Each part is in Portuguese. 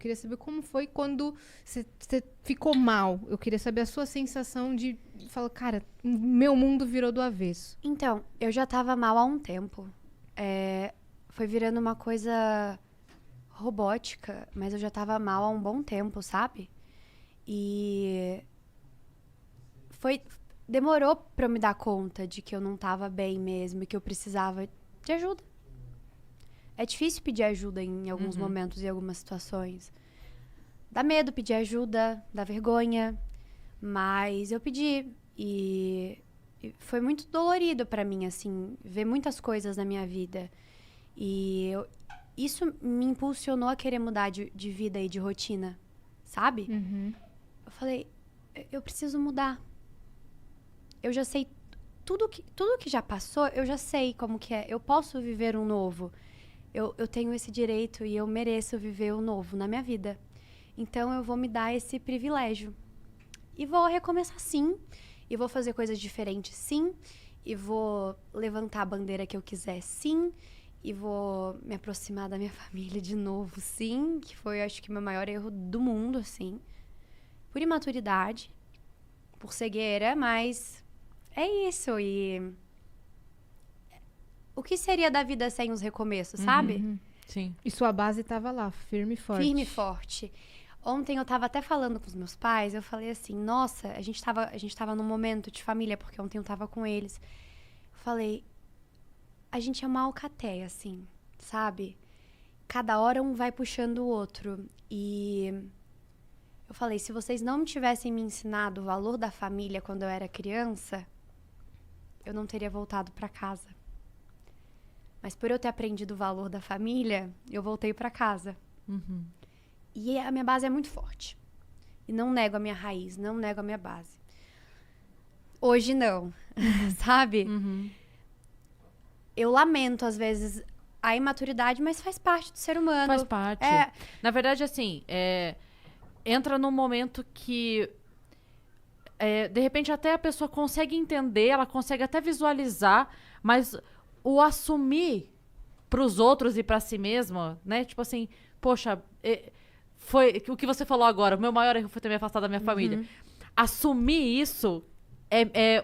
queria saber como foi quando você ficou mal. Eu queria saber a sua sensação de falar, cara, meu mundo virou do avesso. Então, eu já tava mal há um tempo. Foi virando uma coisa robótica, mas eu já tava mal há um bom tempo, sabe? E demorou pra eu me dar conta de que eu não tava bem mesmo e que eu precisava de ajuda. É difícil pedir ajuda em alguns momentos e algumas situações. Dá medo pedir ajuda, dá vergonha, mas eu pedi e foi muito dolorido pra mim, assim, ver muitas coisas na minha vida. E isso me impulsionou a querer mudar de vida e de rotina, sabe? Eu falei, eu preciso mudar. Eu já sei tudo que já passou, eu já sei como que é. Eu posso viver um novo. Eu tenho esse direito e eu mereço viver um novo na minha vida. Então eu vou me dar esse privilégio. E vou recomeçar sim. E vou fazer coisas diferentes sim. E vou levantar a bandeira que eu quiser sim. E vou me aproximar da minha família de novo sim. Que foi, acho que, meu maior erro do mundo, assim. Por imaturidade. Por cegueira, mas é isso. E o que seria da vida sem os recomeços, sabe? Sim. E sua base tava lá, firme e forte. Firme e forte. Ontem eu tava até falando com os meus pais, eu falei assim, nossa, a gente tava num momento de família, porque ontem eu tava com eles. Eu falei, a gente é uma alcateia, assim, sabe? Cada hora um vai puxando o outro. E eu falei, se vocês não tivessem me ensinado o valor da família quando eu era criança, eu não teria voltado pra casa. Mas por eu ter aprendido o valor da família, eu voltei pra casa. E a minha base é muito forte. E não nego a minha raiz, não nego a minha base. Hoje não, sabe? Eu lamento, às vezes, a imaturidade, mas faz parte do ser humano. Faz parte. Na verdade, assim, entra num momento que de repente até a pessoa consegue entender, ela consegue até visualizar, mas o assumir pros outros e pra si mesma, né? Tipo assim, poxa, foi o que você falou agora, o meu maior erro foi ter me afastado da minha família. Assumir isso,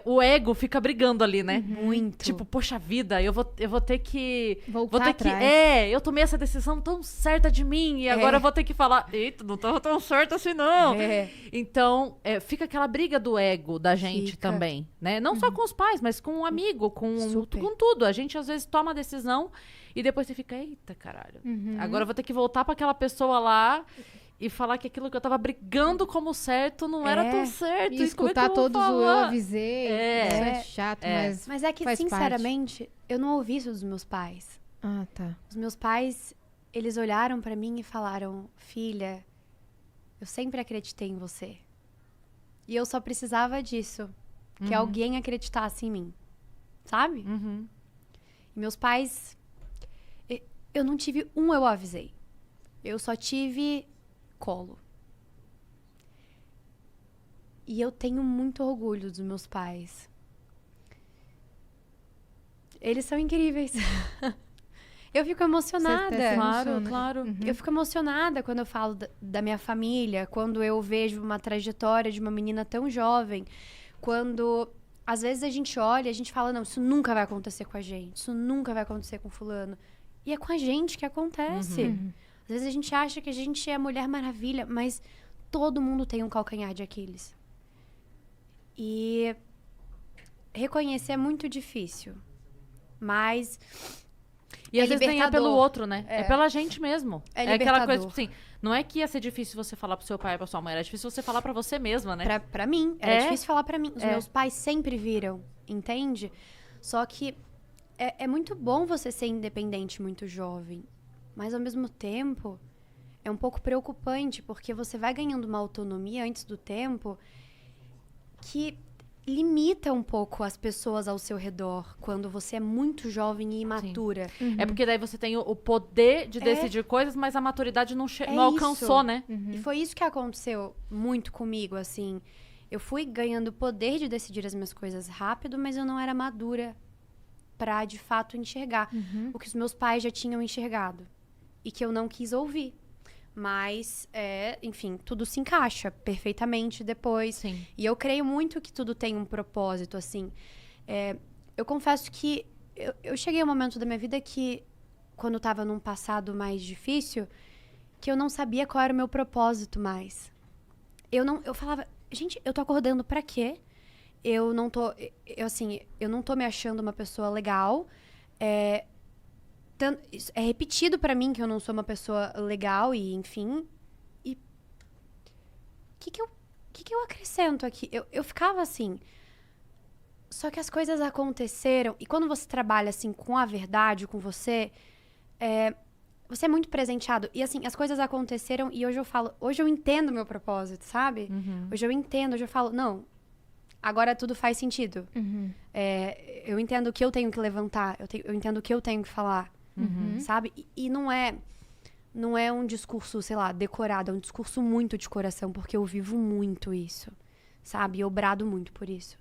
o ego fica brigando ali, né? Muito. Tipo, poxa vida, eu vou ter que... Voltar vou ter atrás. eu tomei essa decisão tão certa de mim e agora eu vou ter que falar, eita, não tava tão certo assim não. Então, fica aquela briga do ego da gente também, né? Não só com os pais, mas com um amigo, com tudo. A gente às vezes toma a decisão e depois você fica, eita, caralho. Agora eu vou ter que voltar pra aquela pessoa lá e falar que aquilo que eu tava brigando como certo não era tão certo. E escutar todos o eu avisei. Isso é chato, Mas é que, faz sinceramente, eu não ouvi isso dos meus pais. Ah, tá. Os meus pais, eles olharam pra mim e falaram, filha, eu sempre acreditei em você. E eu só precisava disso. Que alguém acreditasse em mim. Sabe? E meus pais... Eu não tive eu avisei. Eu só tive colo. E eu tenho muito orgulho dos meus pais. Eles são incríveis. Eu fico emocionada. Claro. Eu fico emocionada quando eu falo da minha família, quando eu vejo uma trajetória de uma menina tão jovem, quando às vezes a gente olha e a gente fala, não, isso nunca vai acontecer com a gente, isso nunca vai acontecer com fulano. E é com a gente que acontece. Às vezes a gente acha que a gente é a Mulher Maravilha, mas todo mundo tem um calcanhar de Aquiles. E reconhecer é muito difícil. Mas e às vezes nem é pelo outro, né? É pela gente mesmo. É aquela coisa, tipo assim, não é que ia ser difícil você falar pro seu pai e pra sua mãe, era difícil você falar pra você mesma, né? Pra mim, era difícil falar pra mim. Os meus pais sempre viram, entende? Só que é muito bom você ser independente muito jovem. Mas, ao mesmo tempo, é um pouco preocupante, porque você vai ganhando uma autonomia antes do tempo que limita um pouco as pessoas ao seu redor quando você é muito jovem e imatura. É porque daí você tem o poder de decidir coisas, mas a maturidade não alcançou, né? E foi isso que aconteceu muito comigo, assim. Eu fui ganhando o poder de decidir as minhas coisas rápido, mas eu não era madura pra, de fato, enxergar o que os meus pais já tinham enxergado. E que eu não quis ouvir. Mas, enfim, tudo se encaixa perfeitamente depois. Sim. E eu creio muito que tudo tem um propósito, assim. Eu confesso que eu cheguei a um momento da minha vida que, quando eu tava num passado mais difícil, que eu não sabia qual era o meu propósito mais. Eu falava, gente, eu tô acordando pra quê? Eu não tô me achando uma pessoa legal. É repetido pra mim que eu não sou uma pessoa legal e, enfim. E o que eu acrescento aqui? Eu ficava assim. Só que as coisas aconteceram. E quando você trabalha, assim, com a verdade, com você é muito presenteado. E, assim, as coisas aconteceram e hoje eu entendo o meu propósito, sabe? Hoje eu falo, não, agora tudo faz sentido. Eu entendo o que eu tenho que levantar, eu entendo o que eu tenho que falar, sabe? E não é um discurso, sei lá, decorado, é um discurso muito de coração, porque eu vivo muito isso, sabe? Eu brado muito por isso.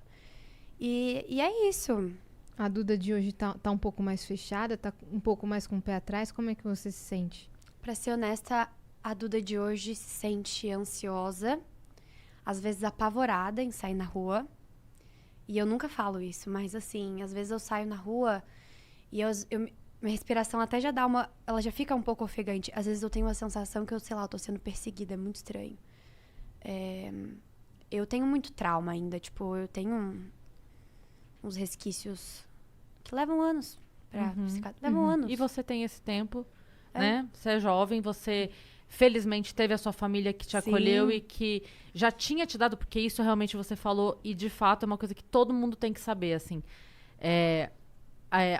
E é isso. A Duda de hoje tá um pouco mais fechada, tá um pouco mais com o pé atrás. Como é que você se sente? Pra ser honesta, a Duda de hoje se sente ansiosa, às vezes apavorada em sair na rua. E eu nunca falo isso, mas assim, às vezes eu saio na rua e minha respiração até já ela já fica um pouco ofegante. Às vezes eu tenho uma sensação que eu tô sendo perseguida, é muito estranho. Eu tenho muito trauma ainda, tipo, eu tenho uns resquícios que levam anos pra cicatrizar. Levam anos. E você tem esse tempo, né? Você é jovem, você felizmente teve a sua família que te acolheu e que já tinha te dado, porque isso realmente você falou, e de fato é uma coisa que todo mundo tem que saber, assim.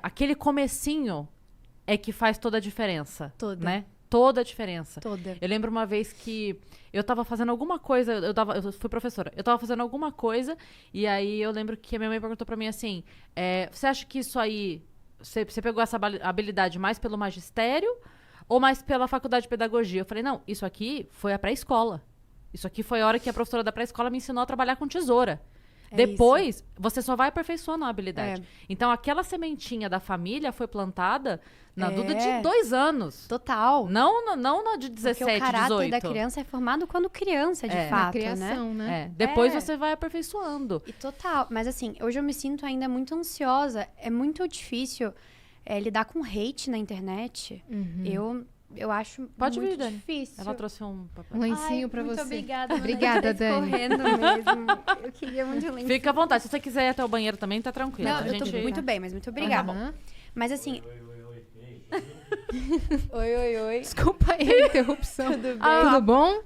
Aquele comecinho é que faz toda a diferença. Toda. Né? Toda a diferença. Toda. Eu lembro uma vez que eu tava fazendo alguma coisa, eu fui professora, eu tava fazendo alguma coisa, e aí eu lembro que a minha mãe perguntou pra mim assim, você acha que isso aí, você pegou essa habilidade mais pelo magistério ou mais pela faculdade de pedagogia? Eu falei, não, isso aqui foi a pré-escola. Isso aqui foi a hora que a professora da pré-escola me ensinou a trabalhar com tesoura. Depois, você só vai aperfeiçoando a habilidade. Então, aquela sementinha da família foi plantada na Duda de 2 anos. Total. Não na de 17, 18. Porque o caráter da criança é formado quando criança, de fato, na criação, né? Depois você vai aperfeiçoando. E total. Mas assim, hoje eu me sinto ainda muito ansiosa. É muito difícil lidar com hate na internet. Eu acho Pode muito vir, Dani. difícil. Ela trouxe um papel. Um lencinho pra muito você. Obrigada. Obrigada, Dani. Correndo mesmo. Eu queria muito lencinho. Fica à vontade. Se você quiser ir até o banheiro também, tá tranquilo. Não, A eu tô gente... muito bem, mas muito obrigada. Aham. Mas assim... Oi. Desculpa aí a interrupção. Tudo bem. Tudo bom?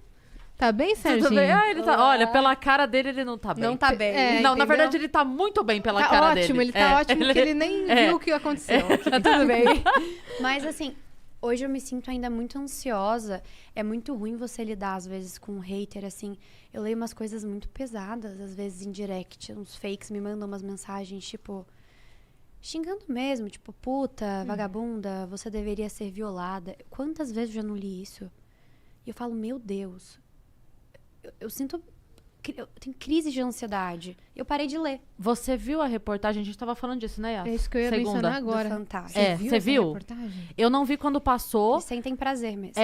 Tá bem, Serginho? Tudo bem? Ele tá... Olá. Olha, pela cara dele, ele não tá bem. Não tá bem. Não, na entendeu? verdade, ele tá muito bem pela Tá cara ótimo, dele. ele tá ótimo porque ele nem viu o que aconteceu. Tudo bem. Mas assim, hoje eu me sinto ainda muito ansiosa. É muito ruim você lidar, às vezes, com um hater, assim. Eu leio umas coisas muito pesadas, às vezes em direct. Uns fakes me mandam umas mensagens, tipo... xingando mesmo, tipo, puta, vagabunda, você deveria ser violada. Quantas vezes eu já não li isso? E eu falo, meu Deus. Eu sinto... Eu tenho crise de ansiedade. Eu parei de ler. Você viu a reportagem? A gente tava falando disso, né, Yas? É isso que eu ia Segunda. mencionar agora. Do Fantástico. Você essa viu? reportagem? Eu não vi quando passou. E sentem prazer mesmo.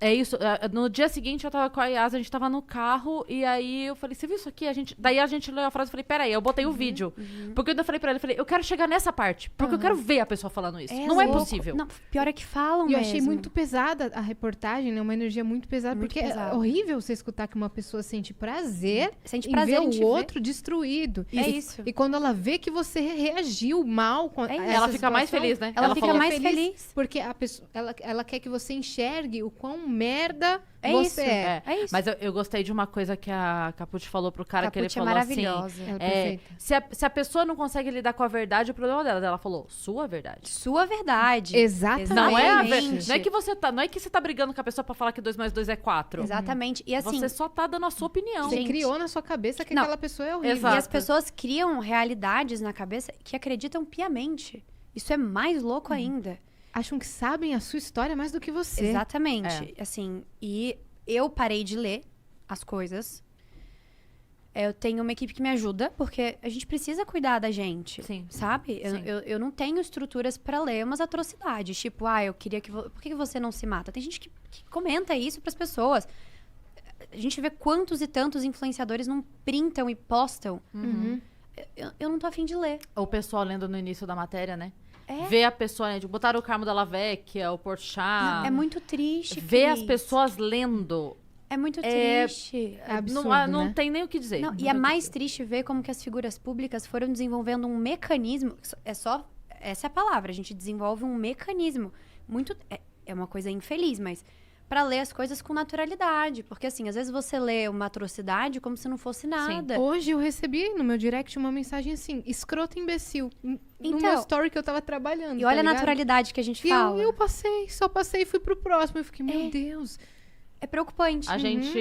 É isso. No dia seguinte, eu tava com a Yas, a gente tava no carro, e aí eu falei, você viu isso aqui? Daí a gente leu a frase e falei, peraí, eu botei o vídeo. Porque eu ainda falei pra ele, eu quero chegar nessa parte, porque eu quero ver a pessoa falando isso. Não é louco. possível. Não, pior é que falam E eu mesmo. achei muito pesada a reportagem, né? Uma energia muito pesada, Muito porque pesada. é horrível você escutar que uma pessoa sente prazer Sente em prazer ver em te o outro destruído. É E- isso. E quando ela vê que você reagiu mal com É isso. essa Ela fica mais situação, feliz, né? Ela fica falou. mais feliz. Porque a pessoa, ela quer que você enxergue o quão merda É você isso. é. É isso. Mas eu gostei de uma coisa que a Capucci falou pro cara, que ele Capucci é falou assim... maravilhosa. Ela é perfeita. Se a pessoa não consegue lidar com a verdade, o problema dela. Ela falou, sua verdade. Sua verdade. Exatamente. Não é a Exatamente. verdade. Não é que você tá brigando com a pessoa pra falar que 2 mais 2 é 4. Exatamente. E assim, Você só tá dando a sua opinião. Você Gente. criou na sua cabeça que Não. aquela pessoa é horrível. Exato. e as pessoas criam realidades na cabeça que acreditam piamente. Isso é mais louco ainda. Acham que sabem a sua história mais do que você. Exatamente. Assim, e eu parei de ler as coisas. Eu tenho uma equipe que me ajuda, porque a gente precisa cuidar da gente. Sim. Sabe? Sim. Eu não tenho estruturas pra ler umas atrocidades. Tipo, eu queria que... Por que você não se mata? Tem gente que que comenta isso pras pessoas. A gente vê quantos e tantos influenciadores não printam e postam. Eu não tô afim de ler. O pessoal lendo no início da matéria, né? É. Ver a pessoa, né? Botaram o Carmo Della Vecchia, o Porchat. É muito triste, Ver as Cris. pessoas lendo. É muito triste. É absurdo, não né? tem nem o que dizer. Não, e é mais triste ver como que as figuras públicas foram desenvolvendo um mecanismo. Essa é a palavra, a gente desenvolve um mecanismo. Muito. É uma coisa infeliz, mas pra ler as coisas com naturalidade. Porque, assim, às vezes você lê uma atrocidade como se não fosse nada. Hoje eu recebi no meu direct uma mensagem assim, escroto imbecil. No Então, meu story que eu tava trabalhando. E olha tá a ligado? naturalidade que a gente E fala. eu passei, só passei e fui pro próximo. Eu fiquei, meu Deus. É preocupante. A gente...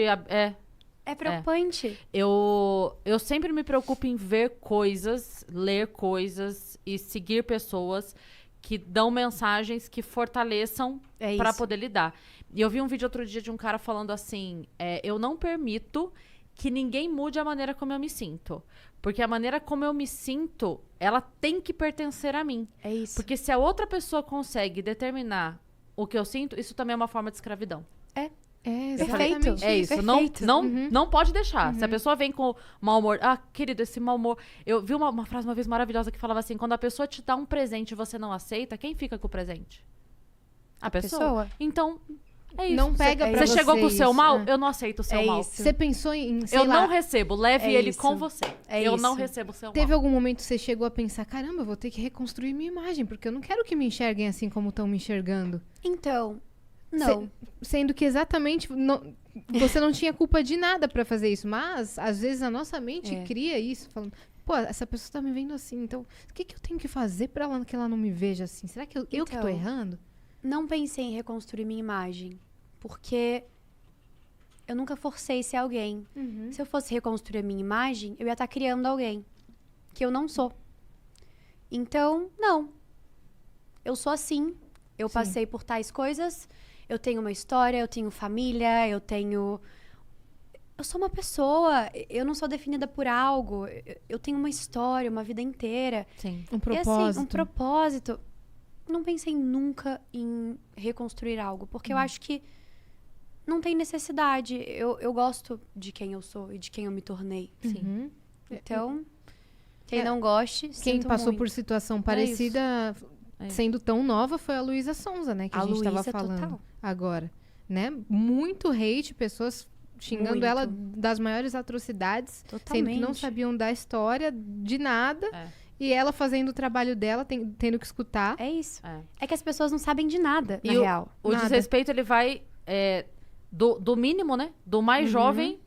É preocupante. Eu sempre me preocupo em ver coisas, ler coisas e seguir pessoas que dão mensagens que fortaleçam É pra isso. poder lidar. E eu vi um vídeo outro dia de um cara falando assim, eu não permito que ninguém mude a maneira como eu me sinto. Porque a maneira como eu me sinto, ela tem que pertencer a mim. É isso. Porque se a outra pessoa consegue determinar o que eu sinto, isso também é uma forma de escravidão. É, Perfeito. exatamente É isso, não, Perfeito. não pode deixar. Se a pessoa vem com mau humor... Ah, querido, esse mau humor... Eu vi uma frase uma vez maravilhosa que falava assim, quando a pessoa te dá um presente e você não aceita, quem fica com o presente? A pessoa. Então, é isso. Não pega pra Você chegou com o seu isso, mal? é. Eu não aceito o seu É mal. isso. Você pensou em, sei Eu lá, não recebo, leve É ele isso. com você. É eu não isso. recebo o seu teve mal. algum momento que você chegou a pensar, caramba, eu vou ter que reconstruir minha imagem, porque eu não quero que me enxerguem assim como estão me enxergando. Então, não. Sendo que exatamente você não tinha culpa de nada pra fazer isso, mas às vezes a nossa mente cria isso, falando, pô, essa pessoa tá me vendo assim, então o que eu tenho que fazer pra ela, que ela não me veja assim? Será que eu que tô Então, errando? Não pensei em reconstruir minha imagem. Porque eu nunca forcei ser alguém. Se eu fosse reconstruir a minha imagem, eu ia estar criando alguém. Que eu não sou. Então, não. Eu sou assim. Eu Sim. passei por tais coisas. Eu tenho uma história, eu tenho família, eu sou uma pessoa. Eu não sou definida por algo. Eu tenho uma história, uma vida inteira. Sim. Um E propósito. assim, um propósito. Não pensei nunca em reconstruir algo. Porque eu acho que não tem necessidade. Eu gosto de quem eu sou e de quem eu me tornei. Uhum. Então, quem não goste, Quem sinto passou muito. por situação parecida, É isso. sendo tão nova, foi a Luísa Sonza, né? Que a gente tava Luísa, falando total. agora. Né? Muito hate, pessoas xingando Muito. ela das maiores atrocidades, sendo que não Totalmente. sabiam da história, de nada. É. E ela fazendo o trabalho dela, tendo que escutar. É isso. É. É que as pessoas não sabem de nada, na E real. O Nada. desrespeito, ele vai do mínimo, né? Do mais jovem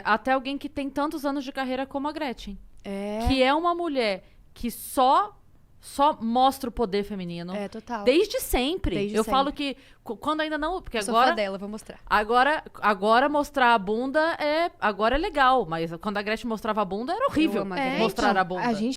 até alguém que tem tantos anos de carreira como a Gretchen. É. Que é uma mulher que só mostra o poder feminino. É, total. Desde sempre. Desde Eu sempre. falo que quando ainda não... Porque Eu sou fã agora, dela, vou mostrar. agora mostrar a bunda agora é legal. Mas quando a Gretchen mostrava a bunda, era horrível amo a mostrar então, a bunda. A gente